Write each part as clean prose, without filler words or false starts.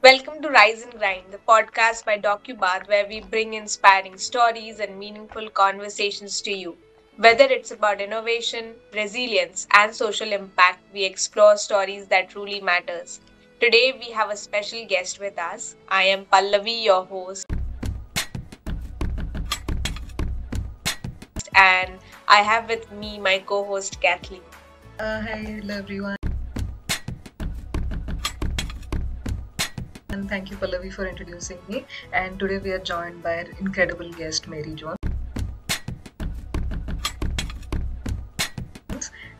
Welcome to Rise and Grind, the podcast by DocuBath, where we bring inspiring stories and meaningful conversations to you. Whether it's about innovation, resilience, and social impact, we explore stories that truly matters. Today we have a special guest with us. I am Pallavi, your host, and I have with me my co-host Kathleen. Hi, hello everyone, and thank you, Pallavi, for introducing me. And today we are joined by our incredible guest, Mary Jones,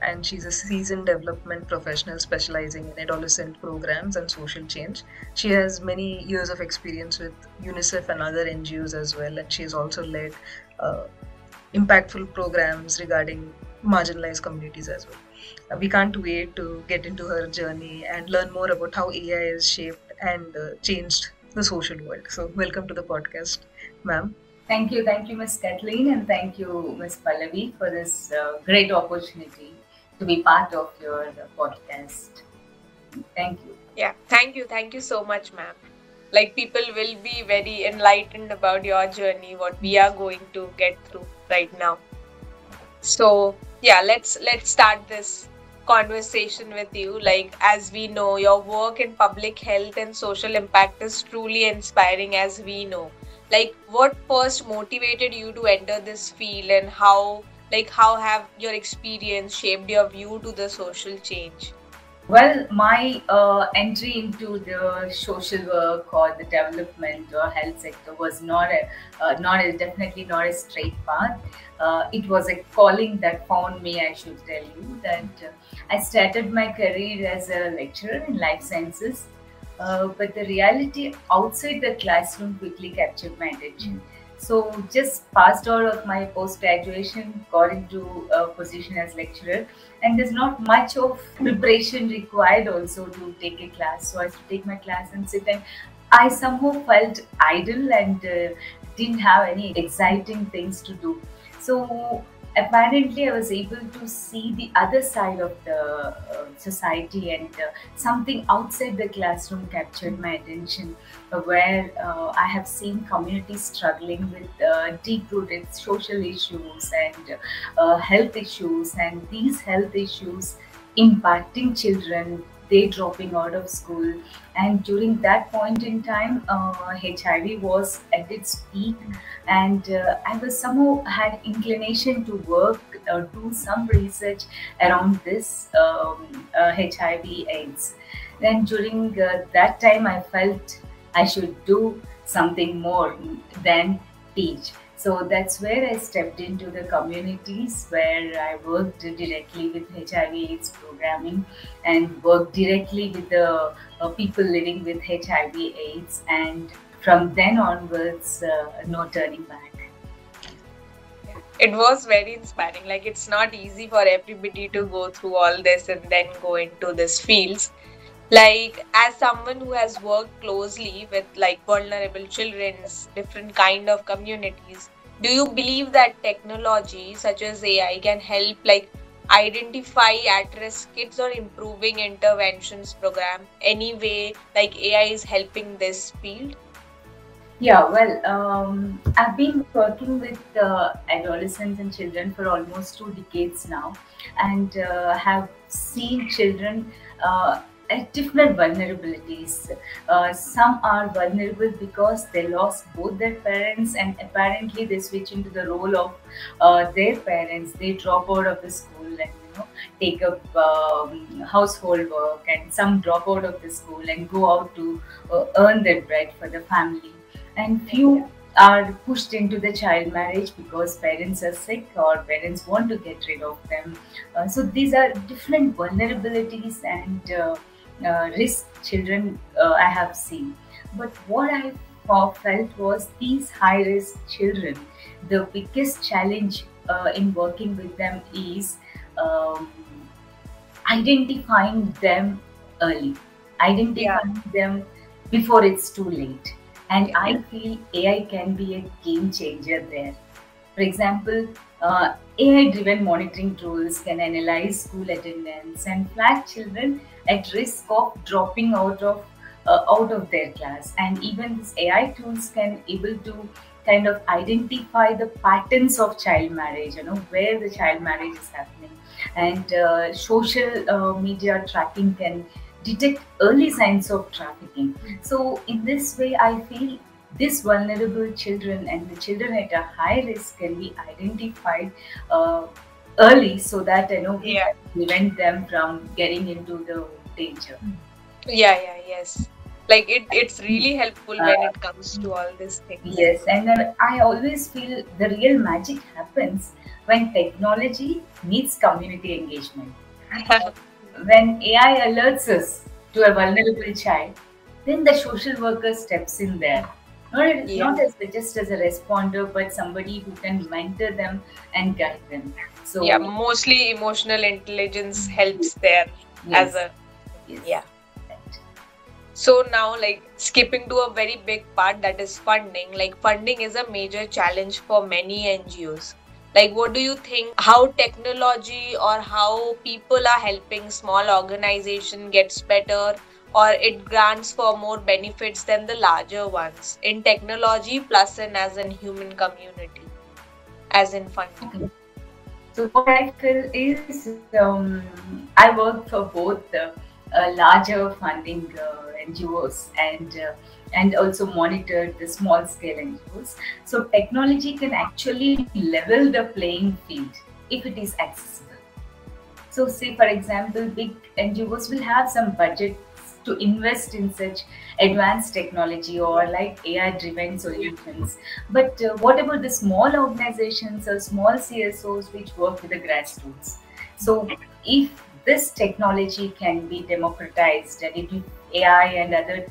and she's a seasoned development professional specializing in adolescent programs and social change. She has many years of experience with UNICEF and other NGOs as well, and she has also led uh, impactful programs regarding marginalized communities as well. We can't wait to get into her journey and learn more about how AI has shaped and changed the social world. So, welcome to the podcast, ma'am. Thank you, Ms. Kathleen, and thank you, Ms. Pallavi, for this great opportunity to be part of your podcast. Thank you. Yeah, thank you so much, ma'am. Like people will be very enlightened about your journey, what we are going to get through right now. So yeah, let's start this conversation with you. Like as we know, your work in public health and social impact is truly inspiring as we know. Like what first motivated you to enter this field and how have your experience shaped your view to the social change? Well, my entry into the social work or the development or health sector was definitely not a straight path. It was a calling that found me. I should tell you that I started my career as a lecturer in life sciences, but the reality outside the classroom quickly captured my attention. So just passed out of my post graduation, got into a position as lecturer, and there's not much of preparation required also to take a class. So I used to take my class and sit, and I somehow felt idle and didn't have any exciting things to do. So apparently I was able to see the other side of the society, and something outside the classroom captured my attention, where I have seen communities struggling with deep-rooted social issues and health issues, and these health issues impacting children, they dropping out of school. And during that point in time, HIV was at its peak, and I was somehow had inclination to work or do some research around this HIV AIDS. Then during that time, I felt I should do something more than teach. So that's where I stepped into the communities, where I worked directly with HIV/AIDS programming and worked directly with the people living with HIV/AIDS. And from then onwards, no turning back. It was very inspiring. Like it's not easy for everybody to go through all this and then go into this fields. Like as someone who has worked closely with like vulnerable children's different kind of communities, do you believe that technology such as AI can help like identify at-risk kids or improving interventions program? Any way like AI is helping this field? Yeah, well, I've been working with adolescents and children for almost 2 decades now, and have seen children at different vulnerabilities. Some are vulnerable because they lost both their parents, and apparently they switch into the role of their parents. They drop out of the school and take up household work, and some drop out of the school and go out to earn their bread for the family, and few are pushed into the child marriage because parents are sick or parents want to get rid of them. So these are different vulnerabilities and risk children I have seen. But what I felt was these high risk children, the biggest challenge in working with them is um, identifying them early, Yeah. identifying them before it's too late. And Yeah. I feel AI can be a game changer there. For example, AI driven monitoring tools can analyze school attendance and flag children at risk of dropping out of out of their class. And even these AI tools can able to kind of identify the patterns of child marriage, where the child marriage is happening. And social media tracking can detect early signs of trafficking. So in this way, I feel these vulnerable children and the children at a high risk can be identified early, so that we Yeah. can prevent them from getting into the danger. Yes. Like it's really helpful when it comes to all these things. Yes, and then I always feel the real magic happens when technology meets community engagement. When AI alerts us to a vulnerable child, then the social worker steps in there. Not as just as a responder, but somebody who can mentor them and guide them. So Yeah, mostly emotional intelligence helps there as yes, a yes. yeah. Right. So now, like skipping to a very big part, that is funding. Like funding is a major challenge for many NGOs. Like, what do you think? How technology or how people are helping small organization gets better, or it grants for more benefits than the larger ones in technology plus and as in human community, as in funding. Okay. So what I feel is I work for both the larger funding NGOs and also monitor the small scale NGOs. So technology can actually level the playing field if it is accessible. So say for example, big NGOs will have some budget to invest in such advanced technology or like AI driven solutions. But what about the small organizations or small CSOs which work with the grassroots? So if this technology can be democratized and if AI and other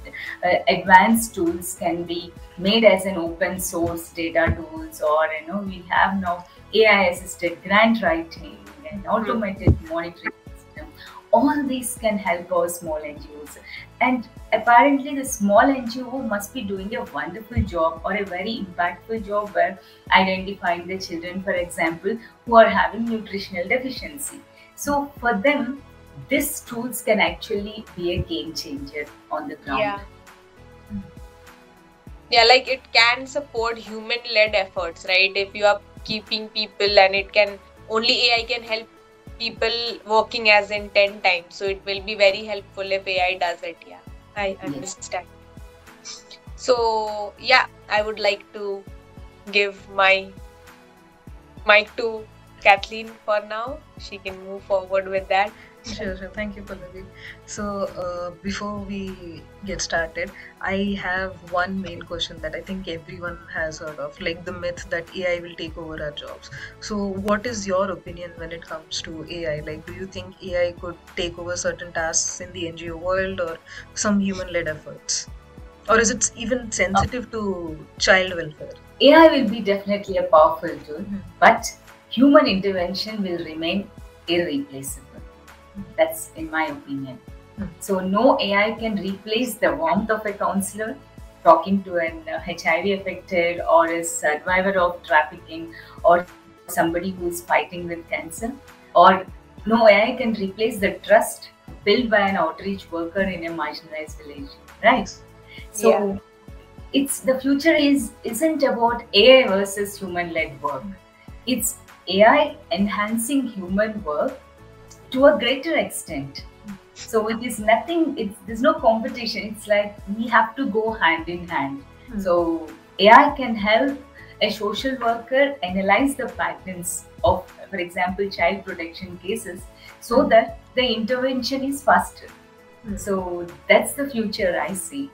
advanced tools can be made as an open source data tools, or we have now AI assisted grant writing and automated monitoring system, all these can help our small NGOs. And apparently the small NGO must be doing a wonderful job or a very impactful job where identifying the children, for example, who are having nutritional deficiency. So for them, these tools can actually be a game changer on the ground. Yeah. Yeah, like it can support human led efforts, right? If you are keeping people, and it can only AI can help people working as in 10 times. So it will be very helpful if AI does it. Yeah, I understand. So yeah, I would like to give my mic to Kathleen for now. She can move forward with that. Sure. Thank you, Pallavi. So, before we get started, I have one main question that I think everyone has heard of, like the myth that AI will take over our jobs. So, what is your opinion when it comes to AI? Like, do you think AI could take over certain tasks in the NGO world or some human-led efforts? Or is it even sensitive to child welfare? AI will be definitely a powerful tool, but human intervention will remain irreplaceable. That's in my opinion. So no AI can replace the warmth of a counselor talking to an HIV affected or a survivor of trafficking or somebody who's fighting with cancer. Or no AI can replace the trust built by an outreach worker in a marginalized village, right? So it's the future isn't about AI versus human-led work. It's AI enhancing human work to a greater extent. So it is nothing, there's no competition. It's like we have to go hand in hand. So AI can help a social worker analyze the patterns of, for example, child protection cases so that the intervention is faster. So that's the future I see.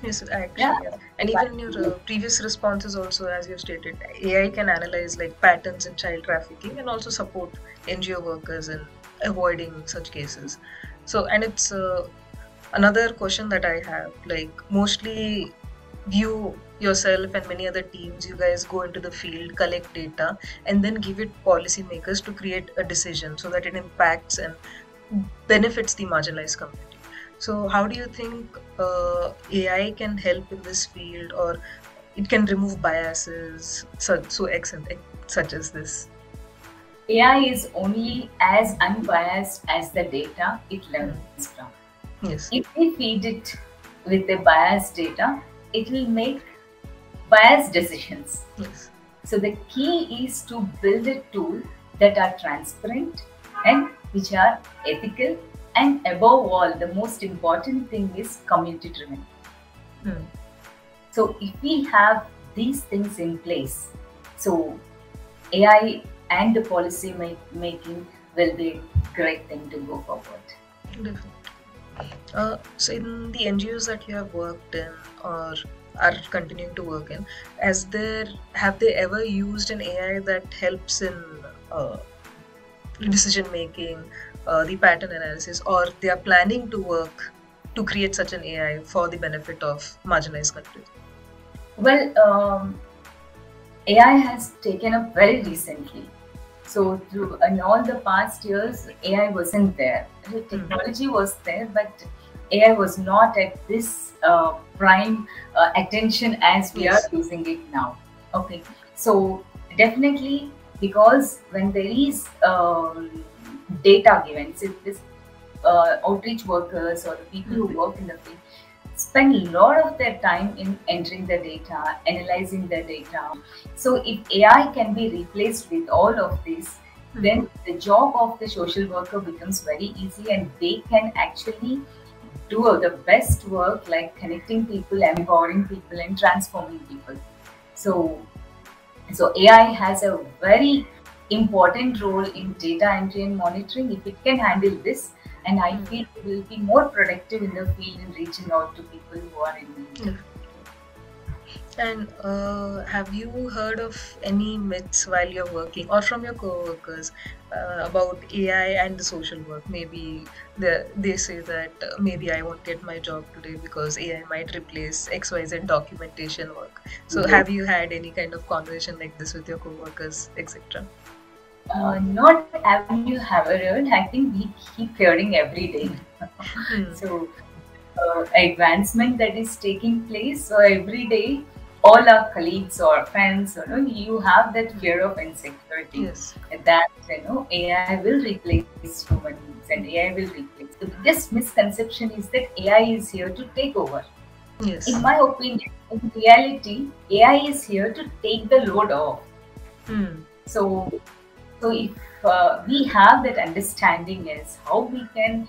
Yes, actually, yeah. And even your previous responses also, as you stated, AI can analyze like patterns in child trafficking and also support NGO workers in avoiding such cases. So, and it's another question that I have, like mostly you yourself and many other teams, you guys go into the field, collect data, and then give it policymakers to create a decision so that it impacts and benefits the marginalized community. So how do you think AI can help in this field, or it can remove biases such as this? AI is only as unbiased as the data it learns from. Yes. If we feed it with a biased data, it will make biased decisions. Yes. So the key is to build a tool that are transparent and which are ethical, and above all, the most important thing is community driven. Hmm. So if we have these things in place, so AI and the policy making will be a great thing to go forward. Definitely. So in the NGOs that you have worked in or are continuing to work in, have they ever used an AI that helps in uh, decision making, the pattern analysis, or they are planning to work to create such an AI for the benefit of marginalized countries? Well, AI has taken up very recently. So through in all the past years, AI wasn't there. The technology was there, but AI was not at this prime attention as we are Yes. using it now. Okay, so definitely, because when there is data given, so this outreach workers or the people who work in the field spend a lot of their time in entering the data, analyzing the data. So if AI can be replaced with all of this, then the job of the social worker becomes very easy, and they can actually do the best work like connecting people, empowering people, and transforming people. So AI has a very important role in data entry and monitoring. If it can handle this, and I feel it will be more productive in the field in reaching out to people who are in need. And have you heard of any myths while you're working or from your co-workers about AI and the social work? Maybe they say that maybe I won't get my job today because AI might replace XYZ documentation work. So have you had any kind of conversation like this with your co-workers, etc.? Not have you ever heard? I think we keep hearing every day. So advancement that is taking place. So every day, all our colleagues or friends, you have that fear of insecurity. Yes. That AI will replace humans and AI will replace. The biggest misconception is that AI is here to take over. Yes. In my opinion, in reality, AI is here to take the load off. So if we have that understanding as how we can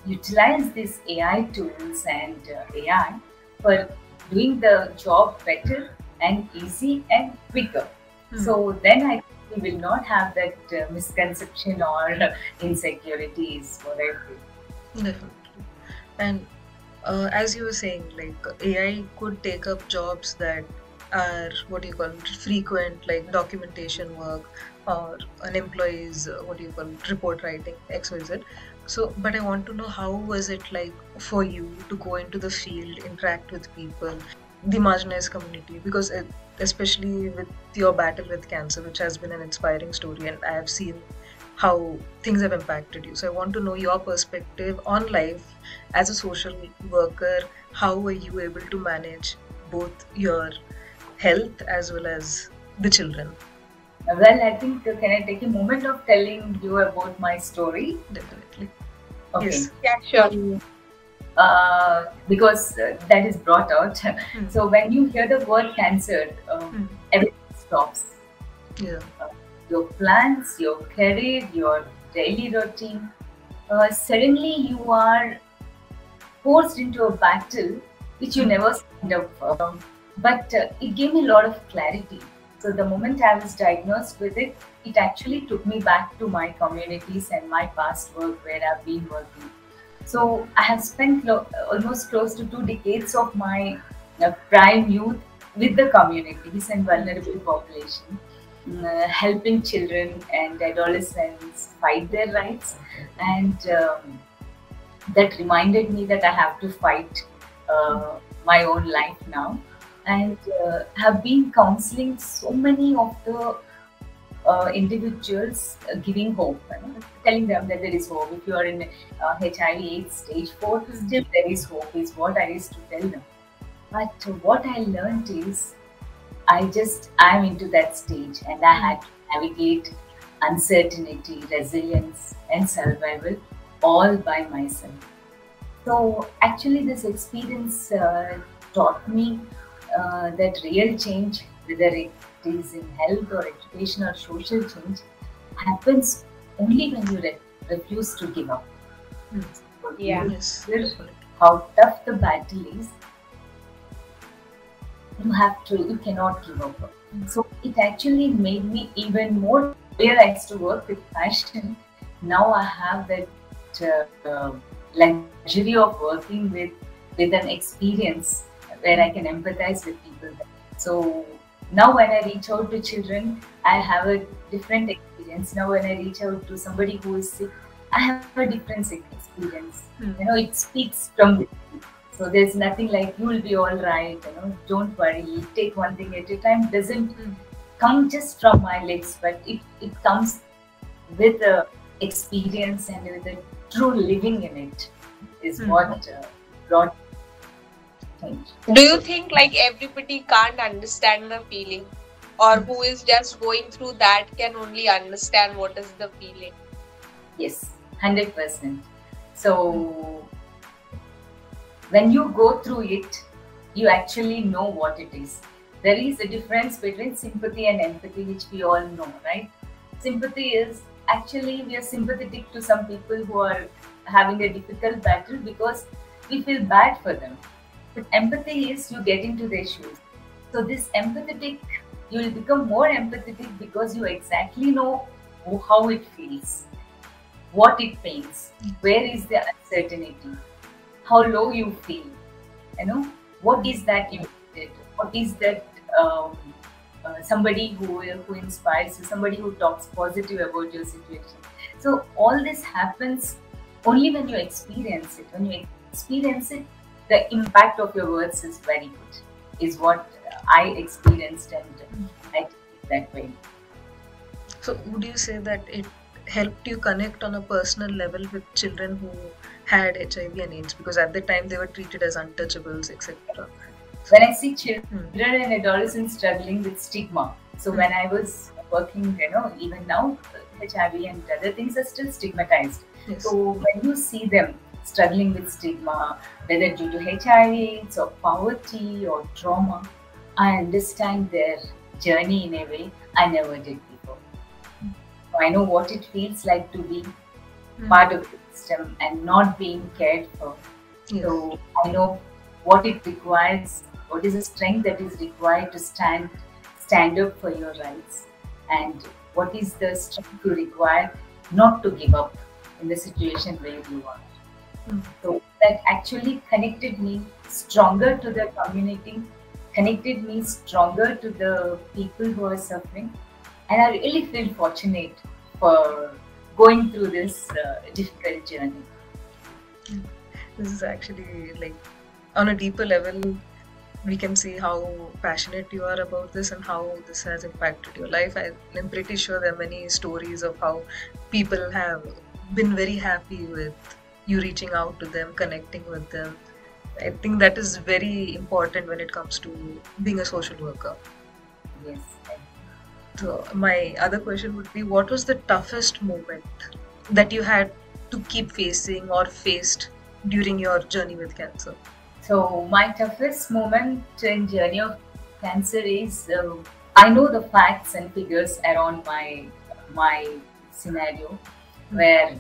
utilize these AI tools and AI for doing the job better and easy and quicker. So then I think we will not have that misconception or insecurities for everything. Definitely. And as you were saying, like AI could take up jobs that are frequent, like documentation work or an employee's report writing, XYZ. So, but I want to know, how was it like for you to go into the field, interact with people, the marginalized community? Because especially with your battle with cancer, which has been an inspiring story, and I have seen how things have impacted you. So I want to know your perspective on life as a social worker. How were you able to manage both your health as well as the children? Well, I think, can I take a moment of telling you about my story? Definitely. Okay. Yes. Yeah, sure. Because that is brought out. So when you hear the word cancer, everything stops. Yeah. Your plans, your career, your daily routine. Suddenly you are forced into a battle which you never signed up for. But it gave me a lot of clarity. So the moment I was diagnosed with it, it actually took me back to my communities and my past work where I've been working. So I have spent almost close to 2 decades of my prime youth with the communities and vulnerable population, helping children and adolescents fight their rights. And that reminded me that I have to fight my own life now. And have been counseling so many of the individuals, giving hope, telling them that there is hope. If you are in HIV/AIDS stage 4, still there is hope, is what I used to tell them. But what I learned is, I'm into that stage, and I had to navigate uncertainty, resilience, and survival all by myself. So actually, this experience taught me that real change, whether it is in health or education or social change, happens only when you refuse to give up. So Yeah. Yes, hear definitely. how tough the battle is, you cannot give up. So it actually made me even more realized to work with passion. Now I have that luxury of working with an experience where I can empathize with people. So now when I reach out to children, I have a different experience. Now when I reach out to somebody who is sick, I have a different experience. You know, it speaks from within. So there's nothing like you will be all right. You know, don't worry. Take one thing at a time. Doesn't come just from my lips, but it comes with a experience and with a true living in it. Is what brought change. Do you think like everybody can't understand the feeling, or who is just going through that can only understand what is the feeling? Yes, 100%. So when you go through it, you actually know what it is. There is a difference between sympathy and empathy, which we all know, right? Sympathy is actually we are sympathetic to some people who are having a difficult battle because we feel bad for them. But empathy is you get into their shoes. So this empathetic, you will become more empathetic because you exactly know how it feels, what it pains, where is the uncertainty, how low you feel, you know, what is that you did, what is that somebody who inspires you, somebody who talks positive about your situation. So all this happens only when you experience it. When you experience it, the impact of your words is very good, is what I experienced, and I take it that way. So, would you say that it helped you connect on a personal level with children who had HIV and AIDS? Because at the time they were treated as untouchables, etc. When I see children and adolescents struggling with stigma, so when I was working, you know, even now, HIV and other things are still stigmatized. Yes. So when you see them struggling with stigma, whether due to HIV, AIDS, or poverty, or trauma, I understand their journey in a way I never did before. So I know what it feels like to be part of the system and not being cared for. Yes. So I know what it requires, what is the strength that is required to stand up for your rights, and what is the strength you require not to give up in the situation where you are. So that actually connected me stronger to the community, connected me stronger to the people who are suffering, and I really feel fortunate for going through this difficult journey. This is actually like on a deeper level, we can see how passionate you are about this and how this has impacted your life. I'm pretty sure there are many stories of how people have been very happy with you reaching out to them, connecting with them. I think that is very important when it comes to being a social worker. Yes. So my other question would be, what was the toughest moment that you had to keep facing or faced during your journey with cancer? So my toughest moment in journey of cancer is I know the facts and figures around my scenario, where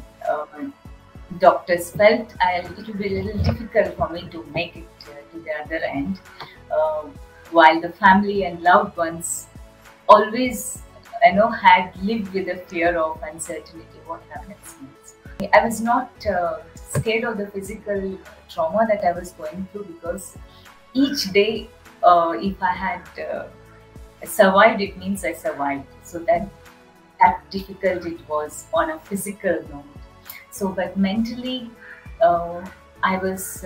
doctors felt it would be a little difficult for me to make it to the other end, while the family and loved ones always, you know, had lived with the fear of uncertainty. What happens next? I was not scared of the physical trauma that I was going through, because each day, if I had survived, it means I survived. So that difficult it was on a physical note. So, but mentally, I was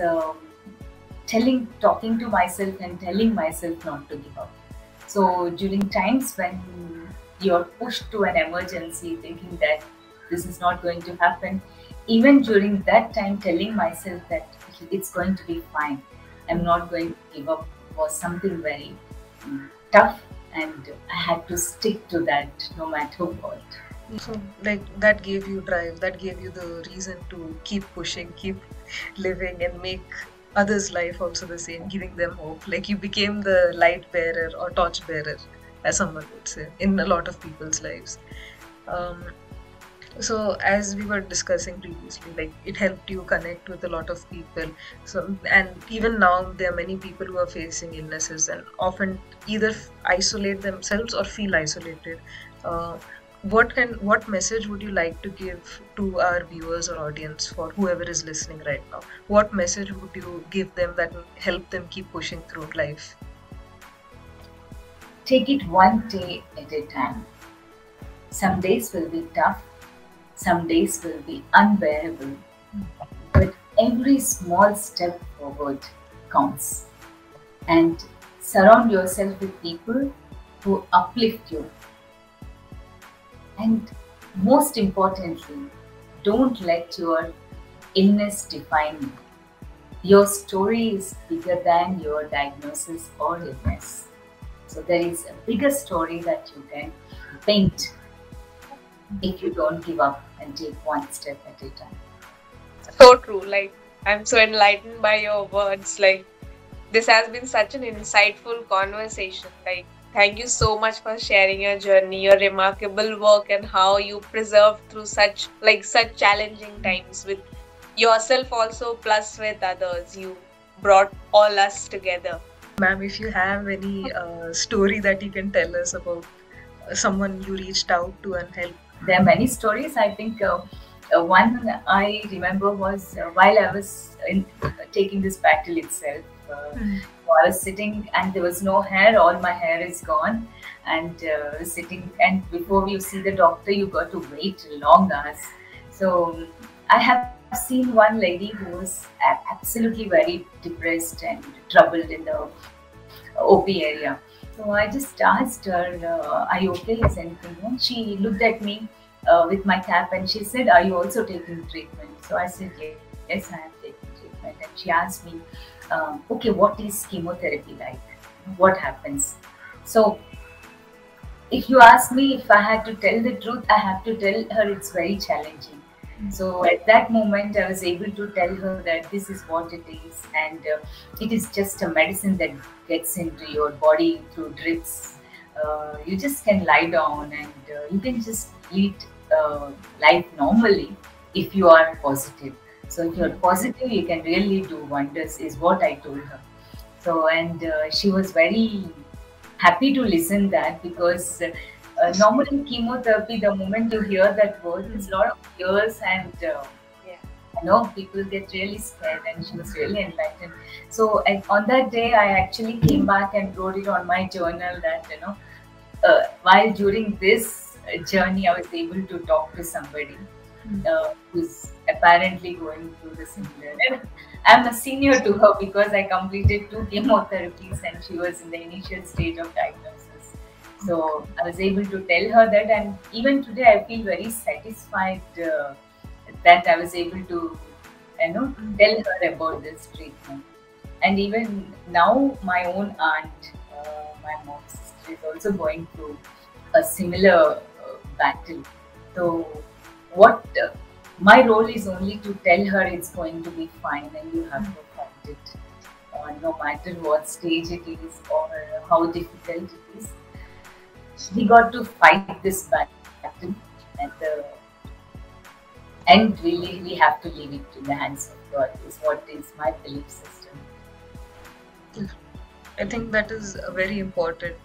talking to myself and telling myself not to give up. So during times when you're pushed to an emergency, thinking that this is not going to happen, even during that time, telling myself that it's going to be fine, I'm not going to give up, was something very tough, and I had to stick to that no matter what. So like that gave you drive, that gave you the reason to keep pushing, keep living and make others' life also the same, giving them hope. Like you became the light bearer or torch bearer, as someone would say, in a lot of people's lives. Um, so as we were discussing previously, like it helped you connect with a lot of people. So and even now there are many people who are facing illnesses and often either isolate themselves or feel isolated. Uh, what message would you like to give to our viewers or audience, for whoever is listening right now? What message would you give them that will help them keep pushing through life? Take it one day at a time. Some days will be tough, some days will be unbearable, but every small step forward counts. And surround yourself with people who uplift you. And most importantly, don't let your illness define you. Your story is bigger than your diagnosis or illness. So there is a bigger story that you can paint if you don't give up and take one step at a time. So true. Like, I'm so enlightened by your words. Like, this has been such an insightful conversation. Like, thank you so much for sharing your journey, your remarkable work, and how you preserved through such challenging times with yourself also, plus with others. You brought all us together. Ma'am, if you have any story that you can tell us about someone you reached out to and helped. There are many stories. I think one I remember was while I was taking this battle itself. I was sitting and there was no hair. All my hair is gone, and sitting. And before you see the doctor, you got to wait long hours. So I have seen one lady who was absolutely very depressed and troubled in the OP area. So I just asked her, "Are you okay? Is anything wrong?" She looked at me with my cap and she said, "Are you also taking treatment?" So I said, "Yes, I am taking treatment." And she asked me, "Okay, what is chemotherapy like? What happens?" So if you ask me if I had to tell the truth, I have to tell her it's very challenging. So at that moment, I was able to tell her that this is what it is, and it is just a medicine that gets into your body through drips. You just can lie down and you can just lead life normally if you are positive. So if you're positive, you can really do wonders, is what I told her. So, and she was very happy to listen that, because normally chemotherapy, the moment you hear that word, it's a lot of years, and I know people get really scared, and she was really enlightened. So on that day, I actually came back and wrote it on my journal that, while during this journey, I was able to talk to somebody who's apparently going through the similar. And I'm a senior to her because I completed 2 chemotherapies and she was in the initial stage of diagnosis. So I was able to tell her that, and even today I feel very satisfied that I was able to, tell her about this treatment. And even now, my own aunt, my mom's sister, is also going through a similar battle. So what my role is only to tell her it's going to be fine, and you have to fight it, no matter what stage it is or how difficult it is. We got to fight this battle, and and really we have to leave it in the hands of God, is what is my belief system. I think that is very important.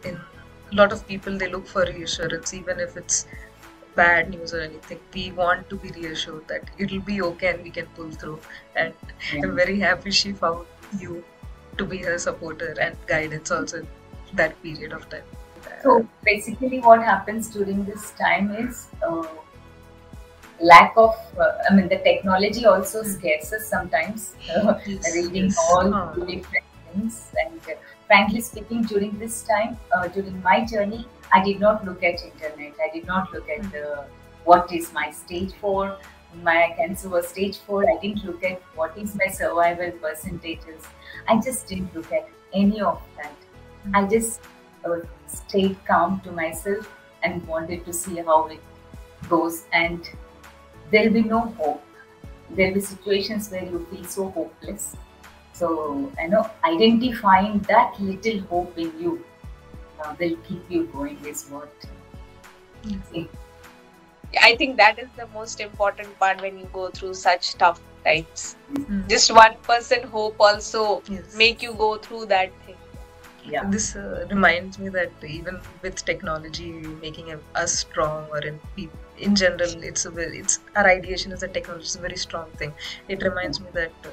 In a lot of people, they look for reassurance, even if it's bad news or anything. We want to be reassured that it'll be okay and we can pull through. And I'm very happy she found you to be her supporter and guidance also in that period of time. So basically what happens during this time is lack of, the technology also scares us sometimes, reading all different things. And frankly speaking, during this time, during my journey, I did not look at internet. I did not look at what is my stage 4. My cancer was stage 4. I didn't look at what is my survival percentages. I just didn't look at any of that. I just stayed calm to myself and wanted to see how it goes. And there will be no hope. there'll be situations where you feel so hopeless. So, identifying that little hope in you will keep you going is what it, I think that is the most important part when you go through such tough times. Mm. Just 1% hope also Yes. make you go through that thing. yeah. This reminds me that even with technology making us strong, or in general, it's our ideation as a technology is a very strong thing. It reminds me that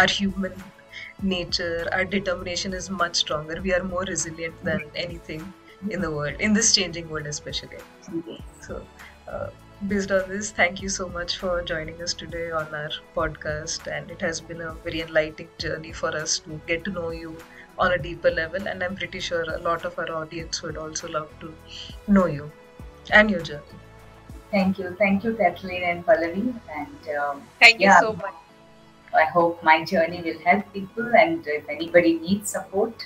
our human nature, our determination is much stronger. We are more resilient than anything in the world, in this changing world especially. So, based on this, thank you so much for joining us today on our podcast. And it has been a very enlightening journey for us to get to know you on a deeper level. And I'm pretty sure a lot of our audience would also love to know you and your journey. Thank you, Kathleen and Pallavi, and Thank you yeah, so much. I hope my journey will help people. And if anybody needs support,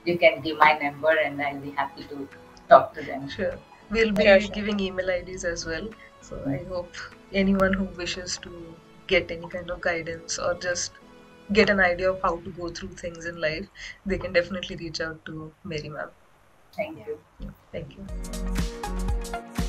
you can give my number, and I'll be happy to talk to them. Sure. We'll be Sure. giving email IDs as well. So I hope anyone who wishes to get any kind of guidance or just get an idea of how to go through things in life, they can definitely reach out to Mary ma'am. Thank you. Thank you.